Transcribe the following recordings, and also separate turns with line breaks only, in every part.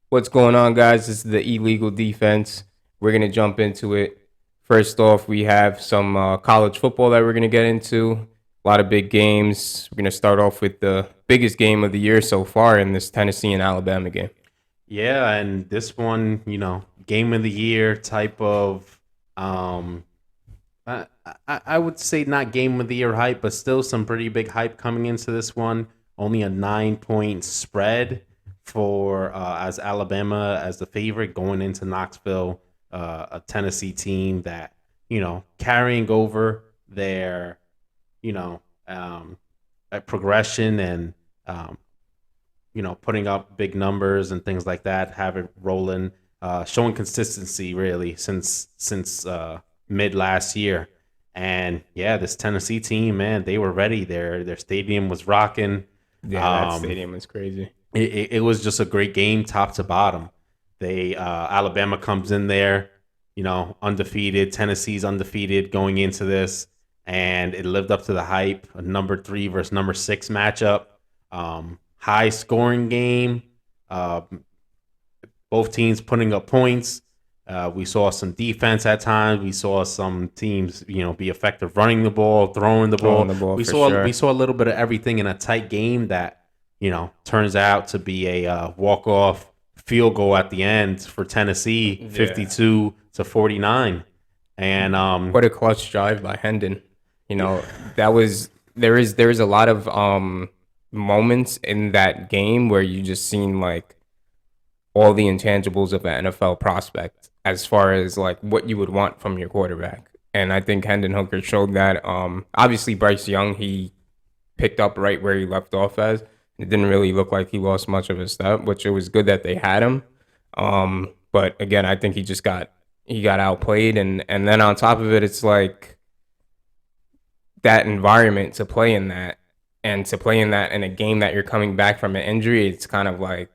What's going on, guys? This is the illegal defense. We're going to jump into it. First off, we have some college football that we're going to get into. A lot of big games. We're going to start off with the biggest game of the year so far in this Tennessee and Alabama game.
Yeah, and this one, game of the year type of, I would say not game of the year hype, but still some pretty big hype coming into this one. Only a 9 point spread for as Alabama as the favorite going into Knoxville, a Tennessee team that carrying over their you know progression and um, putting up big numbers and things like that, have it rolling, showing consistency really since mid last year. And yeah, this Tennessee team, man, they were ready. Their stadium was rocking.
Yeah, that
Um,
stadium was crazy.
it was just a great game, top to bottom. They Alabama comes in there, undefeated. Tennessee's undefeated going into this, and it lived up to the hype. A number three versus number six matchup. High scoring game. Uh, both teams putting up points. We saw some defense at times. We saw some teams, be effective running the ball, throwing the
Throwing
ball.
the ball
We
for
saw we
sure.
saw a little bit of everything in a tight game that turns out to be a walk off field goal at the end for Tennessee,
Yeah.
52-49. And
What a clutch drive by Hendon. You
yeah,
know, that was there is a lot of moments in that game where you just seen like all the intangibles of an NFL prospect as far as like what you would want from your quarterback. And I think Hendon Hooker showed that. Obviously Bryce Young, he picked up right where he left off as. It didn't really look like he lost much of his step, which it was good that they had him. But again, I think he got outplayed, and then on top of it, it's like that environment to play in that, and to play in that in a game that you're coming back from an injury, it's kind of like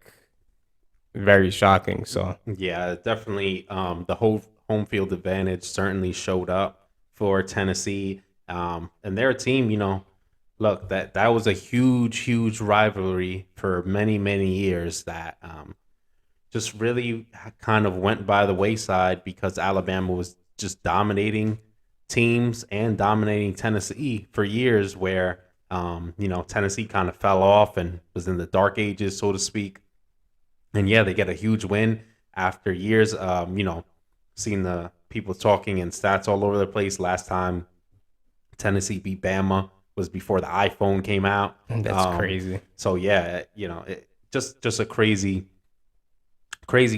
very shocking. So
yeah, definitely. The whole home field advantage certainly showed up for Tennessee. And their team, look, that was a huge rivalry for many years that just really kind of went by the wayside because Alabama was just dominating teams and dominating Tennessee for years, where Tennessee kind of fell off and was in the dark ages, so to speak. And yeah, they get a huge win after years. Seeing the people talking and stats all over the place. Last time Tennessee beat Bama was before the iPhone came out.
that's crazy.
So yeah, just a crazy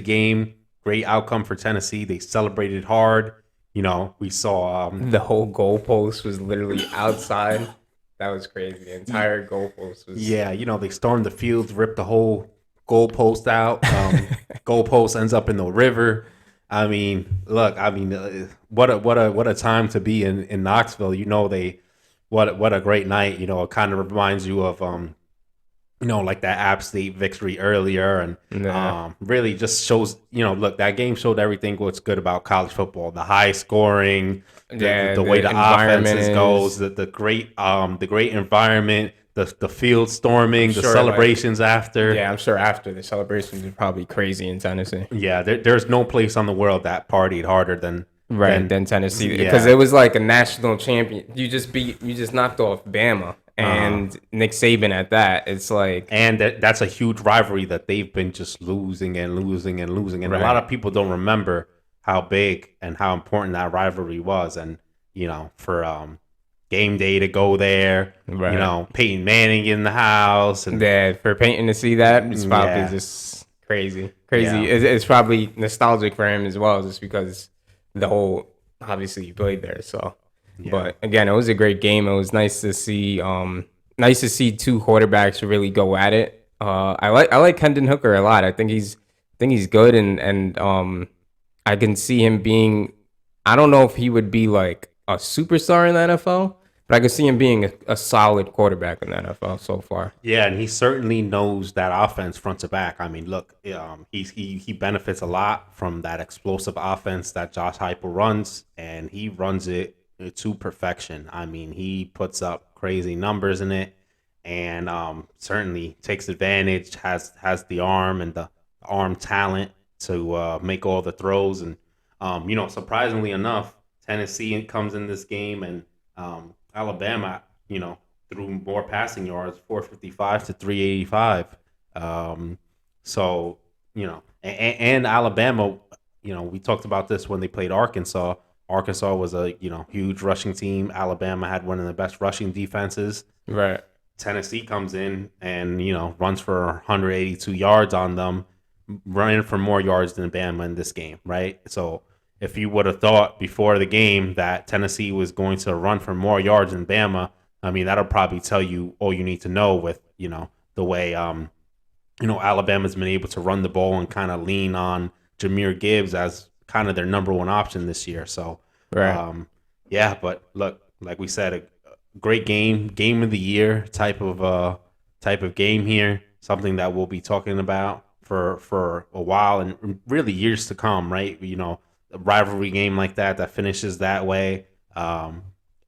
game. Great outcome for Tennessee. They celebrated hard. We saw
The whole goalpost was literally outside. That was crazy. The entire goalpost was.
yeah, they stormed the field, ripped the whole goalpost out. Goalpost ends up in the river. I mean, look, what a time to be in Knoxville. They what a great night. It kind of reminds you of like that App State victory earlier, and
Nah.
really just shows, look, that game showed everything what's good about college football: the high scoring,
Yeah,
the way
the
the
environment
offenses goes,
is.
the great environment, the field
I'm
storming, the
sure, like,
celebrations after.
yeah, I'm sure after the celebrations are probably crazy in Tennessee.
Yeah, there's no place on the world that partied harder
Right,
than
then Tennessee, because it
yeah.
was like a national champion. You just knocked off Bama
Uh,
and Nick Saban at that. It's like,
and that's a huge rivalry that they've been just losing and losing and losing. And a lot
right,
of people don't remember how big and how important that rivalry was. And, for game day to go there,
right.
Peyton Manning in the house. And
That for Peyton to see that, it's probably
yeah,
just crazy, crazy.
yeah,
It's probably nostalgic for him as well, just because the whole obviously he played there. So,
yeah.
but again, it was a great game. It was nice to see two quarterbacks really go at it. I like Hendon Hooker a lot. I think he's good, and I can see him being. I don't know if he would be like a superstar in the NFL, but I can see him being a solid quarterback in the NFL so far.
Yeah, and he certainly knows that offense front to back. I mean, look, he benefits a lot from that explosive offense that Josh Heupel runs, and he runs it to perfection. I mean, he puts up crazy numbers in it, and certainly takes advantage. Has the arm and the arm talent to make all the throws. And surprisingly enough, Tennessee comes in this game, and Alabama, threw more passing yards, 455 to 385. Um, so and Alabama, we talked about this when they played Arkansas. Arkansas was a huge rushing team. Alabama had one of the best rushing defenses.
Right.
Tennessee comes in and runs for 182 yards on them, running for more yards than Bama in this game, right? So if you would have thought before the game that Tennessee was going to run for more yards than Bama, I mean that'll probably tell you all you need to know with the way Alabama's been able to run the ball and kind of lean on Jahmyr Gibbs as kind of their number one option this year. So,
Right.
yeah, but look, like we said, a great game of the year type of game here. Something that we'll be talking about for a while and really years to come, right? A rivalry game like that finishes that way.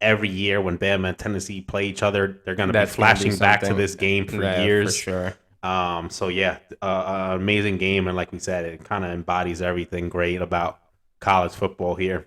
Every year when Bama and Tennessee play each other, they're going to be
That's gonna be
flashing back to
something.
this game for
Yeah, for
years.
sure.
So yeah, amazing game, and like we said, it kind of embodies everything great about college football here.